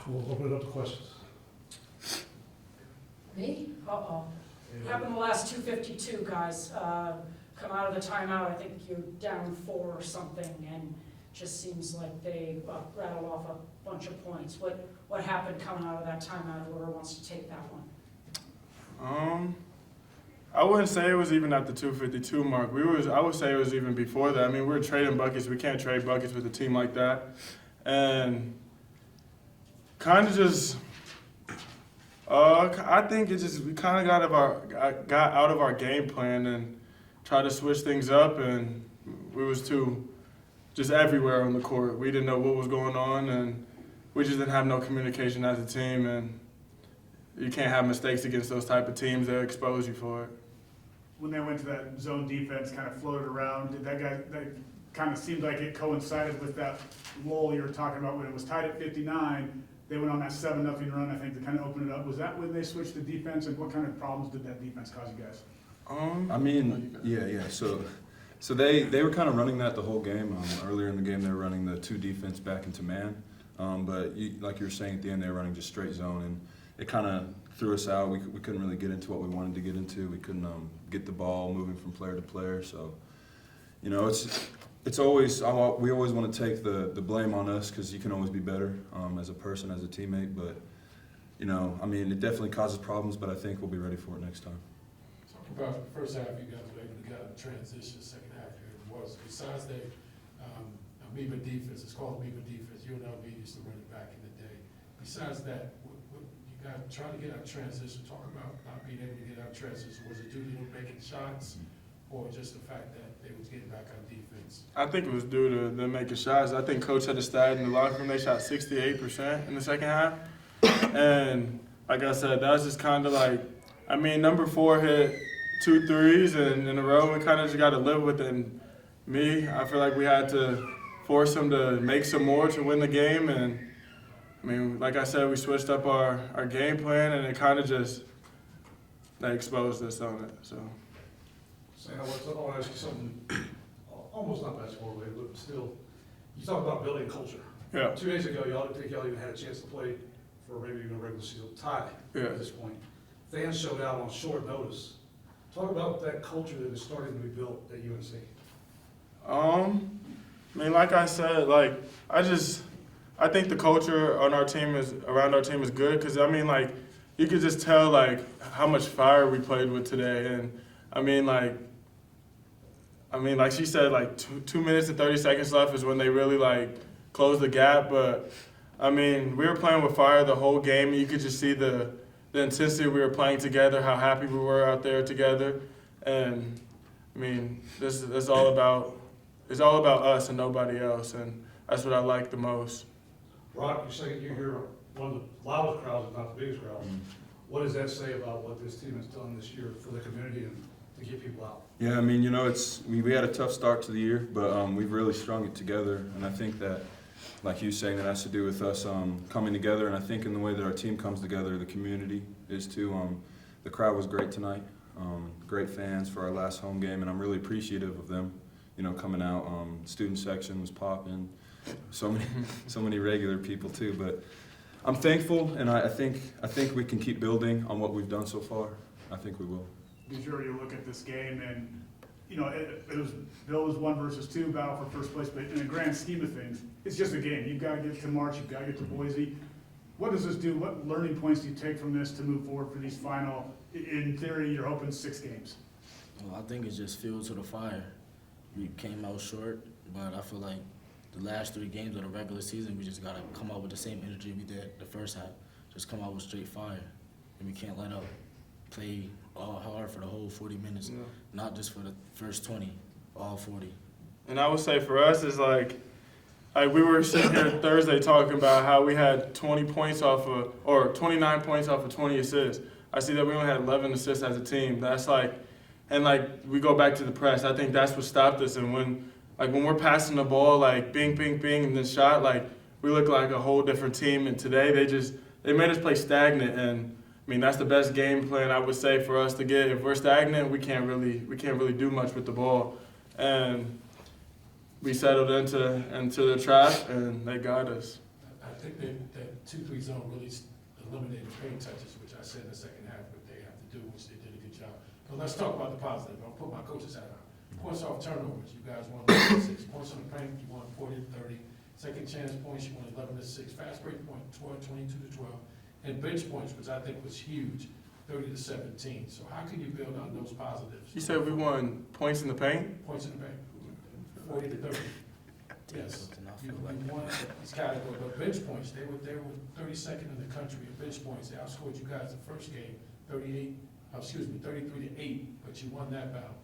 We'll open it up to questions. Me? Uh-oh. What happened the last 252, guys? Come out of the timeout, I think you're down 4 or something, and just seems like they rattled off a bunch of points. What happened coming out of that timeout? Whoever wants to take that one? I wouldn't say it was even at the 252 mark. I would say it was even before that. I mean, we were trading buckets. We can't trade buckets with a team like that. And kind of just, I think we kind of got out of our game plan and tried to switch things up, and we was too just everywhere on the court. We didn't know what was going on, and we just didn't have no communication as a team. And you can't have mistakes against those type of teams. They'll expose you for it. When they went to that zone defense, kind of floated around, that kind of seemed like it coincided with that lull you were talking about when it was tied at 59. They went on that 7-0 run, I think, to kind of open it up. Was that when they switched to defense, and what kind of problems did that defense cause you guys? I mean, yeah. So they were kind of running that the whole game. Earlier in the game, they were running the 2 defense back into man. But like you were saying at the end, they were running just straight zone, and it kind of threw us out. We couldn't really get into what we wanted to get into. We couldn't get the ball moving from player to player. So, you know, it's always we always want to take the blame on us because you can always be better as a person, as a teammate. But, you know, I mean, it definitely causes problems, but I think we'll be ready for it next time. Talk about the first half, you guys were able to get out of transition. Second half, it was besides the MBB defense. It's called MBB defense. UNC used to run it back in the day. Besides that, you guys trying to get out of transition. Talk about not being able to get out of transition. Was it due to them making shots, or just the fact that they was getting back on defense? I think it was due to them making shots. I think Coach had a stat in the locker room. They shot 68% in the second half. And like I said, that was just kind of like, I mean, number 4 hit 2 threes in a row. We kind of just got to live with it. And I feel like we had to force him to make some more to win the game. And I mean, like I said, we switched up our game plan, and it kind of just, they exposed us on it. So. Sam, I want to ask you something, almost not basketball related, but still. You talk about building culture. Yeah. 2 days ago, y'all didn't think y'all even had a chance to play for maybe even a regular season tie at this point. Fans showed out on short notice. Talk about that culture that is starting to be built at UNC. I mean, like I said, I think the culture around our team is good because, I mean, like, you could just tell, like, how much fire we played with today. And, I mean, like she said, like, 2 minutes and 30 seconds left is when they really, like, closed the gap. But, I mean, we were playing with fire the whole game. You could just see the intensity we were playing together, how happy we were out there together. And, I mean, it's all about us and nobody else. And that's what I like the most. Brock, you say you're here one of the loudest crowds, if not the biggest crowd. What does that say about what this team has done this year for the community and to get people out? Yeah, I mean, you know, we had a tough start to the year, but we've really strung it together, and I think that, like you saying, that has to do with us coming together, and I think in the way that our team comes together, the community is too. The crowd was great tonight, great fans for our last home game, and I'm really appreciative of them, you know, coming out. Student section was popping, so many regular people too, but I'm thankful, and I think we can keep building on what we've done so far. I think we will. Be sure you look at this game, and you know it was Bill was 1 versus 2 battle for first place, but in the grand scheme of things, it's just a game. You've got to get to March, you've got to get to Boise. What does this do? What learning points do you take from this to move forward for these final? In theory, you're hoping 6 games. Well, I think it's just fuel to the fire. We came out short, but I feel like the last 3 games of the regular season, we just got to come out with the same energy we did the first half. Just come out with straight fire. And we can't let up. Play all hard for the whole 40 minutes, not just for the first 20, all 40. And I would say for us is like we were sitting here Thursday talking about how we had 29 points off of 20 assists. I see that we only had 11 assists as a team. That's we go back to the press. I think that's what stopped us. And when we're passing the ball, like bing, bing, bing, and then shot, like we look like a whole different team. And today they made us play stagnant. And I mean, that's the best game plan I would say for us to get. If we're stagnant, we can't really do much with the ball. And we settled into the trap, and they got us. I think that 2-3 zone really eliminated paint touches, which I said in the second half what they have to do, which they did a good job. But let's talk about the positive. I'll put my coach's hat on. Points off turnovers, you guys won 11-6. Points on the paint, you won 40-30. Second chance points, you won 11-6. Fast break point, 22-12. And bench points, which I think was huge, 30-17. So how can you build on those positives? You said we won points in the paint? Points in the paint, 40-30. Yes, Something I you feel like. won this category, but bench points, they were 32nd in the country in bench points. They outscored you guys the first game, 33-8, but you won that battle.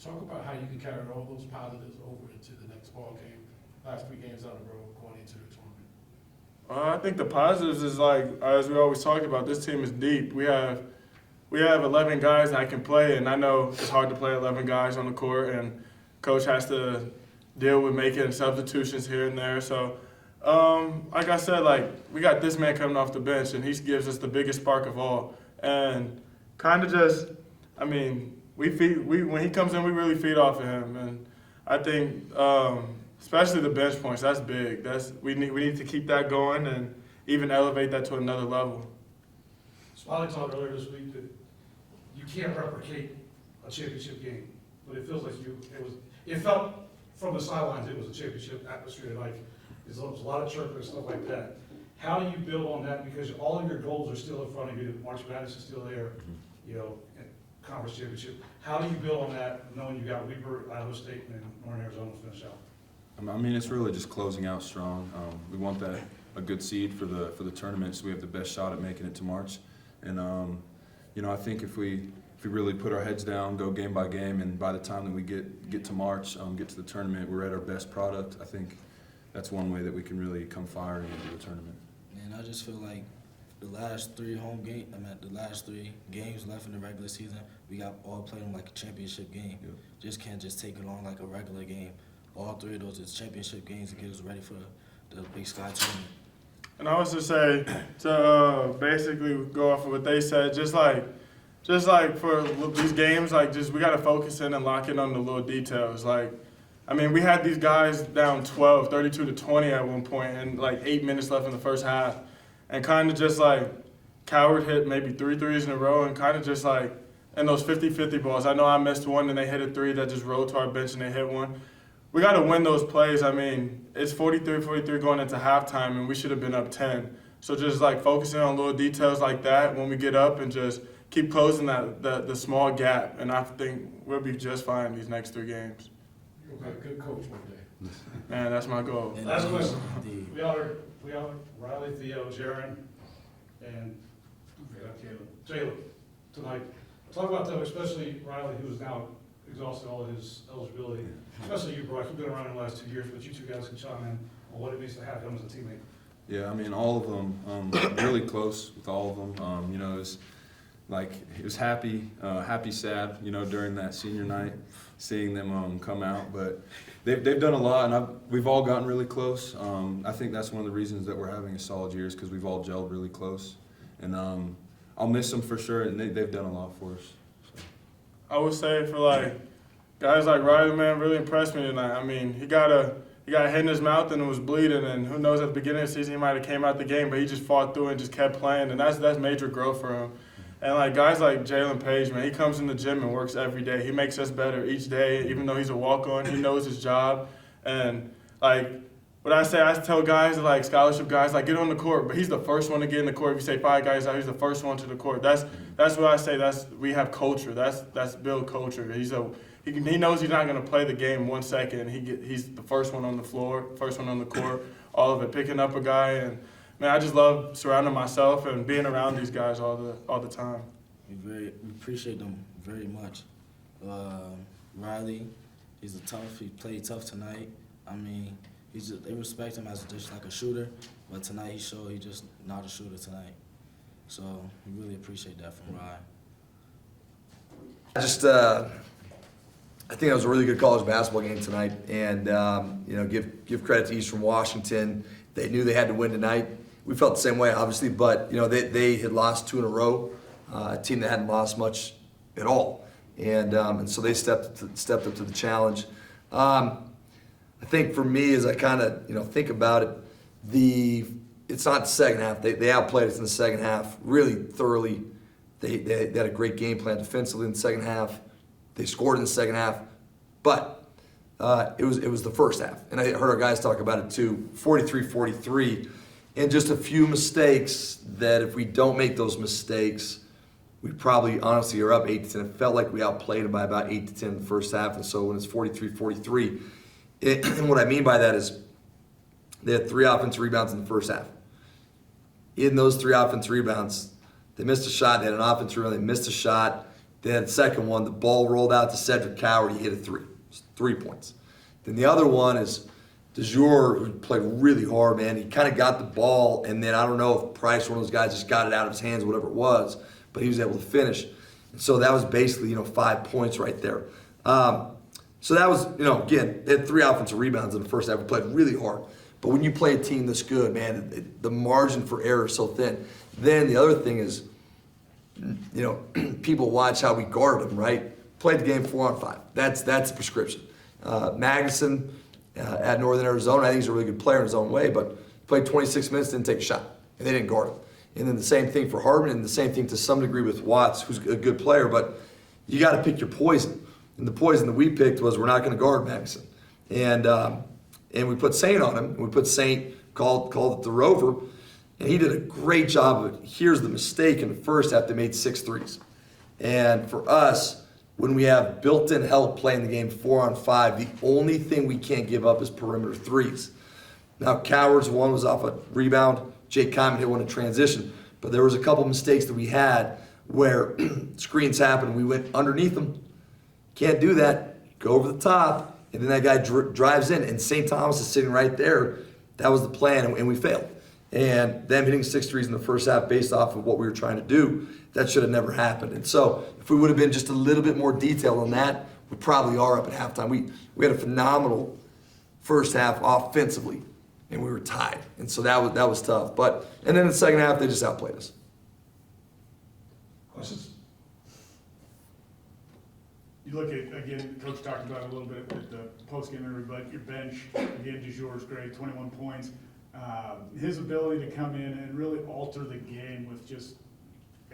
Talk about how you can carry all those positives over into the next ball game, last 3 games on the road, going into the tournament. I think the positives is like, as we always talked about, this team is deep. We have 11 guys that can play, and I know it's hard to play 11 guys on the court, and coach has to deal with making substitutions here and there. So, like I said, like we got this man coming off the bench, and he gives us the biggest spark of all. And kind of just, I mean, when he comes in, we really feed off of him. And I think, especially the bench points, that's big. We need to keep that going and even elevate that to another level. Smiley talked earlier this week that you can't replicate a championship game, but it feels like it felt from the sidelines it was a championship atmosphere tonight. There was a lot of chirping and stuff like that. How do you build on that? Because all of your goals are still in front of you. March Madness is still there, you know, and conference championship. How do you build on that, knowing you got Weber, Iowa State, and Northern Arizona to finish out? I mean, it's really just closing out strong. We want a good seed for the tournament, so we have the best shot at making it to March. And you know, I think if we really put our heads down, go game by game, and by the time that we get to March, get to the tournament, we're at our best product. I think that's one way that we can really come firing into the tournament. And I just feel like the last 3 games left in the regular season, we got all played them like a championship game. Yep. Just can't just take it on like a regular game. All 3 of those is championship games to get us ready for the Big Sky tournament. And I was to say, to basically go off of what they said, just like for these games, like just we got to focus in and lock in on the little details. Like, I mean, we had these guys down 12, 32-20 at one point, and like 8 minutes left in the first half, and kind of just like Coward hit maybe 3 threes in a row, and kind of just like in those 50-50 balls. I know I missed one, and they hit a 3 that just rolled to our bench, and they hit one. We got to win those plays. I mean, it's 43-43 going into halftime, and we should have been up 10. So just like focusing on little details like that when we get up, and just keep closing the small gap, and I think we'll be just fine these next 3 games. You'll be a good coach one day. Man, that's my goal. And Last question. the- We honored Riley, Theo, Jaron, and Jalen tonight. Talk about them, especially Riley, who is now exhausted all of his eligibility. Especially you, Brock. You've been around in the last 2 years, but you 2 guys can chime in on what it means to have him as a teammate. Yeah, I mean, all of them, really close with all of them. You know, it was happy, sad, you know, during that senior night, seeing them come out. But they've done a lot, and we've all gotten really close. I think that's one of the reasons that we're having a solid year is because we've all gelled really close. And I'll miss them for sure, and they've done a lot for us. So. I would say for like guys like Riley, man, really impressed me tonight. I mean, he got a hit in his mouth and it was bleeding, and who knows, at the beginning of the season he might have came out the game, but he just fought through and just kept playing, and that's major growth for him. And like guys like Jalen Page, man, he comes in the gym and works every day. He makes us better each day, even though he's a walk-on. He knows his job, and like what I say, I tell guys like scholarship guys, like get on the court, but he's the first one to get in the court. If you say 5 guys out, he's the first one to the court. That's what I say. We have culture. That's build culture. He knows he's not going to play the game 1 second. He's the first one on the floor, first one on the court, all of it, picking up a guy. And, man, I just love surrounding myself and being around these guys all the time. We appreciate them very much. Riley, he played tough tonight. I mean, they respect him as just like a shooter, but tonight he showed he just not a shooter tonight. So we really appreciate that from Ryan. I think that was a really good college basketball game tonight, and you know, give credit to Eastern Washington. They knew they had to win tonight. We felt the same way, obviously, but you know, they had lost 2 in a row, a team that hadn't lost much at all, and so they stepped up to the challenge. I think for me, as I kind of think about it, it's not the second half. They outplayed us in the second half really thoroughly. They had a great game plan defensively in the second half. They scored in the second half, but it was the first half. And I heard our guys talk about it too, 43-43, and just a few mistakes that if we don't make those mistakes, we probably honestly are up 8-10. It felt like we outplayed them by about 8-10 in the first half, and so when it's 43-43, and what I mean by that is they had 3 offensive rebounds in the first half. In those 3 offensive rebounds, they missed a shot. They had an offensive rebound. They missed a shot. They had the second one. The ball rolled out to Cedric Coward. He hit a 3. It was 3 points. Then the other one is DeJour, who played really hard, man. He kind of got the ball, and then I don't know if Price, one of those guys, just got it out of his hands, whatever it was, but he was able to finish. And so that was basically, 5 points right there. So that was, again, they had 3 offensive rebounds in the first half. We played really hard. But when you play a team this good, man, the margin for error is so thin. Then the other thing is, people watch how we guarded them, right? Played the game 4-on-5. That's the prescription. Magnuson at Northern Arizona, I think he's a really good player in his own way, but played 26 minutes, didn't take a shot, and they didn't guard him. And then the same thing for Hardman, and the same thing to some degree with Watts, who's a good player, but you got to pick your poison. And the poison that we picked was we're not going to guard Magnuson. And we put Saint on him. We put Saint, called it the Rover, and he did a great job of it. Here's the mistake in the first half, they made 6 threes. And for us, when we have built-in help playing the game 4-on-5, the only thing we can't give up is perimeter threes. Now, Coward's one was off a rebound. Jake Kyman hit one in transition. But there was a couple mistakes that we had where screens happened. We went underneath them. Can't do that. Go over the top. And then that guy drives in. And St. Thomas is sitting right there. That was the plan, and we failed. And them hitting 6 threes in the first half based off of what we were trying to do, that should have never happened. And so if we would have been just a little bit more detailed on that, we probably are up at halftime. We had a phenomenal first half offensively, and we were tied. And so that was tough. And then in the second half, they just outplayed us. Questions? You look at, again, Coach talked about it a little bit with the post-game interview, but your bench, again, DeJour is great, 21 points. His ability to come in and really alter the game with just,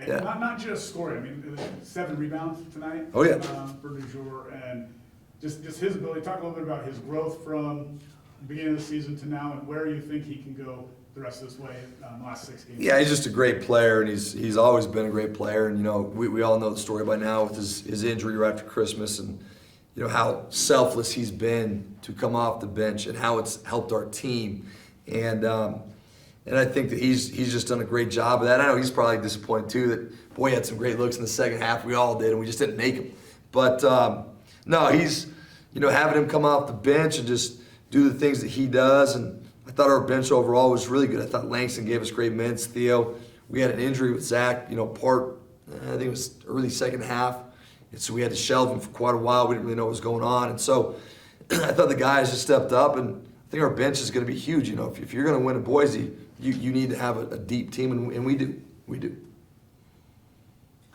Yeah. not just scoring, I mean, 7 rebounds tonight. Oh, yeah. For DeJour, and just his ability, talk a little bit about his growth from the beginning of the season to now, and where you think he can go the rest of this way, the last 6 games. Yeah, he's just a great player, and he's always been a great player. And we all know the story by now with his injury right after Christmas, and how selfless he's been to come off the bench and how it's helped our team. And I think that he's just done a great job of that. I know he's probably disappointed too that boy, he had some great looks in the second half. We all did, and we just didn't make him. But no, he's having him come off the bench and just do the things that he does. And I thought our bench overall was really good. I thought Langston gave us great minutes. Theo, we had an injury with Zach. I think it was early second half, and so we had to shelve him for quite a while. We didn't really know what was going on, and so I thought the guys just stepped up, and I think our bench is going to be huge. If you're going to win in Boise, you need to have a deep team, and we do. We do.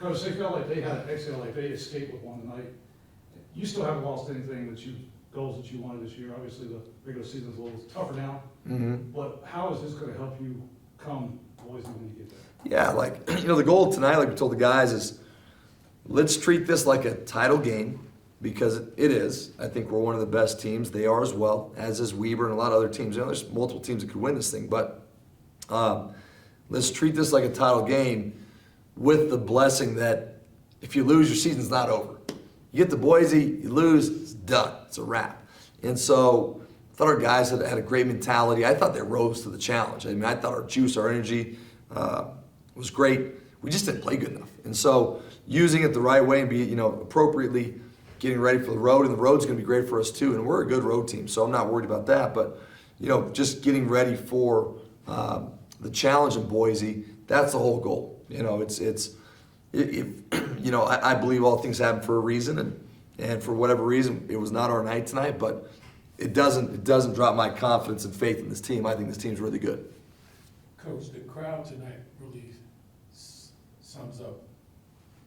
Coach, they felt like they had an exhale, like they escaped with one tonight. You still haven't lost anything goals that you wanted this year. Obviously, the regular season's a little tougher now. Mm-hmm. But how is this going to help you come Boise when you get there? Yeah, the goal tonight, like we told the guys, is let's treat this like a title game, because it is. I think we're one of the best teams. They are as well, as is Weber and a lot of other teams. There's multiple teams that could win this thing, but let's treat this like a title game with the blessing that if you lose, your season's not over. You get to Boise, you lose, it's done. It's a wrap. And so I thought our guys had a great mentality. I thought they rose to the challenge. I thought our juice, our energy was great. We just didn't play good enough. And so using it the right way and be, appropriately getting ready for the road, and the road's going to be great for us too. And we're a good road team, so I'm not worried about that. But, just getting ready for the challenge in Boise, that's the whole goal. I believe all things happen for a reason, and for whatever reason, it was not our night tonight, but it doesn't drop my confidence and faith in this team. I think this team's really good. Coach, the crowd tonight really sums up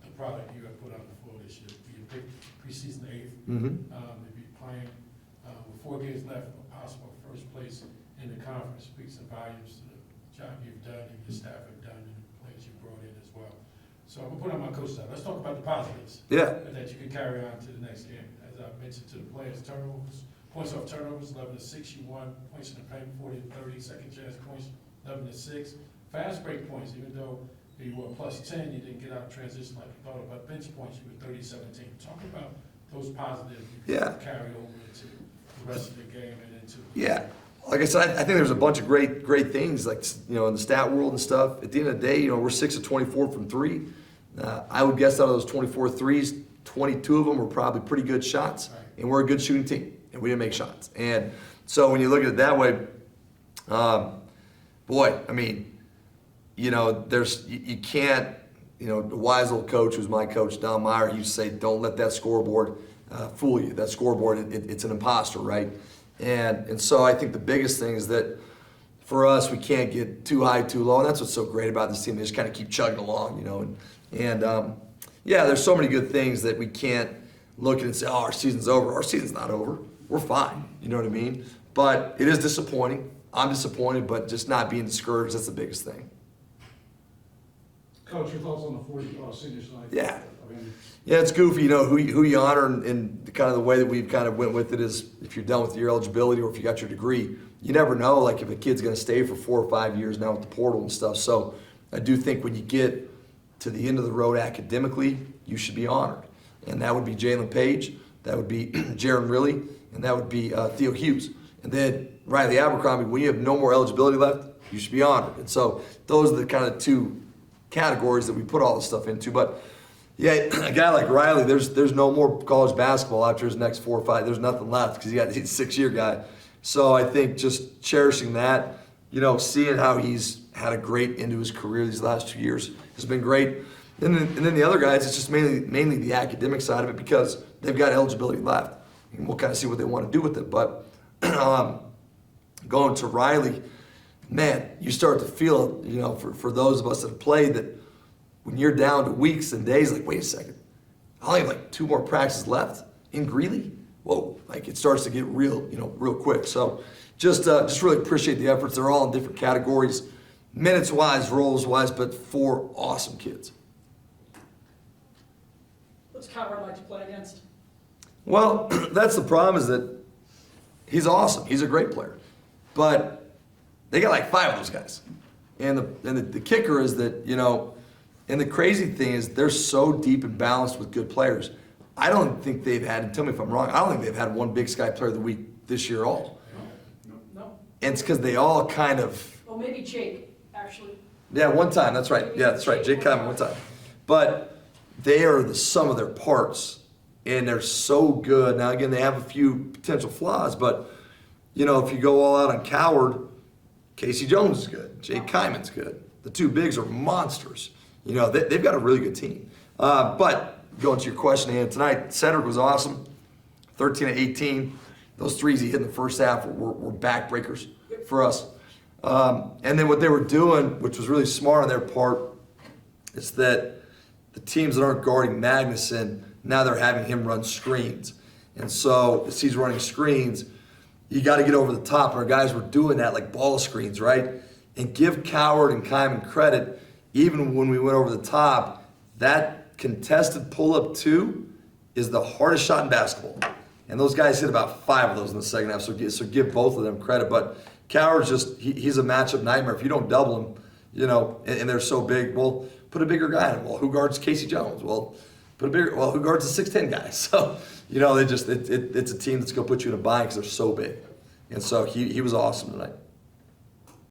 the product you have put on the floor this year. You picked preseason 8th. Mm-hmm. To be playing with 4 games left, a possible first place in the conference speaks volumes to the job you've done and your staff have done and the players you brought in as well. So I'm gonna put on my coach side. Let's talk about the positives. Yeah. That you can carry on to the next game. As I mentioned to the players, turnovers, points off turnovers, 11-6, you won. Points in the paint, 40-30. Second chance points, 11-6. Fast break points, even though you were +10, you didn't get out of transition like you thought about. Bench points, you were 30-17. Talk about those positives you can Yeah. carry over into the rest of the game and into. Yeah. Like I said, I think there's a bunch of great things, like, you know, in the stat world and stuff. At the end of the day, you know, we're 6 of 24 from three. I would guess out of those 24 threes, 22 of them were probably pretty good shots, Right. and we're a good shooting team, and we didn't make shots. And so when you look at it that way, boy, I mean, you know, you can't, you know, the wise old coach who's my coach, Don Meyer, he used to say, don't let that scoreboard fool you. That scoreboard, it's an imposter, right? And so I think the biggest thing is that for us, we can't get too high, too low, and that's what's so great about this team. They just kind of keep chugging along, you know. And yeah, there's so many good things that we can't look at and say, oh, our season's over. Our season's not over. We're fine, you know what I mean? But it is disappointing. I'm disappointed, but just not being discouraged, that's the biggest thing. Coach, your thoughts on the 40 seniors night? Yeah. I mean, Yeah, it's goofy, you know, who you honor, and kind of the way that we've kind of went with it is if you're done with your eligibility or if you got your degree, you never know, like, if a kid's going to stay for 4 or 5 years now with the portal and stuff. So I do think when you get to the end of the road academically, you should be honored. And that would be Jalen Page, that would be Jaron Riley, and that would be Theo Hughes. And then Riley Abercrombie, when you have no more eligibility left, you should be honored. And so those are the kind of two categories that we put all this stuff into. But yeah, a guy like Riley, there's no more college basketball after his next 4 or 5. There's nothing left because he's a 6-year guy. So I think just cherishing that, you know, seeing how he's had a great end to his career these last 2 years has been great. And then the other guys, it's just mainly the academic side of it because they've got eligibility left. And we'll kind of see what they want to do with it. But going to Riley, man, you start to feel, you know, for those of us that have played, that when you're down to weeks and days, like, wait a second, I only have like 2 more practices left in Greeley? Whoa, like, it starts to get real, you know, real quick. So just really appreciate the efforts. They're all in different categories, minutes-wise, roles-wise, but 4 awesome kids. What's Coward like to play against? Well, that's the problem, is that he's awesome. He's a great player. But they got like 5 of those guys. And the kicker is that, you know, and the crazy thing is they're so deep and balanced with good players. I don't think they've had, tell me if I'm wrong, I don't think they've had one Big Sky Player of the Week this year at all. No? And it's because they all kind of, Well, maybe Jake, actually. yeah, one time, that's right. Yeah, that's right. Jake Kyman, one time. But they are the sum of their parts, and they're so good. Now, again, they have a few potential flaws, but, you know, if you go all out on Coward, Casey Jones is good. Jake Kyman's good. The 2 bigs are monsters. You know, they've got a really good team. But going to your question, Ann, tonight, Cedric was awesome, 13 of 18. Those threes he hit in the first half were backbreakers for us. And then what they were doing, which was really smart on their part, is that the teams that aren't guarding Magnuson, now they're having him run screens. And so as he's running screens, you got to get over the top. And our guys were doing that like ball screens, right? And give Coward and Kyman credit, even when we went over the top, that contested pull-up 2 is the hardest shot in basketball. And those guys hit about 5 of those in the second half, so give both of them credit. But Coward's just, he's a matchup nightmare. If you don't double him, you know, and they're so big, well, put a bigger guy in him. Well, who guards Casey Jones? Well, who guards the 6'10" guy? So, you know, it's a team that's going to put you in a bind because they're so big. And so he was awesome tonight.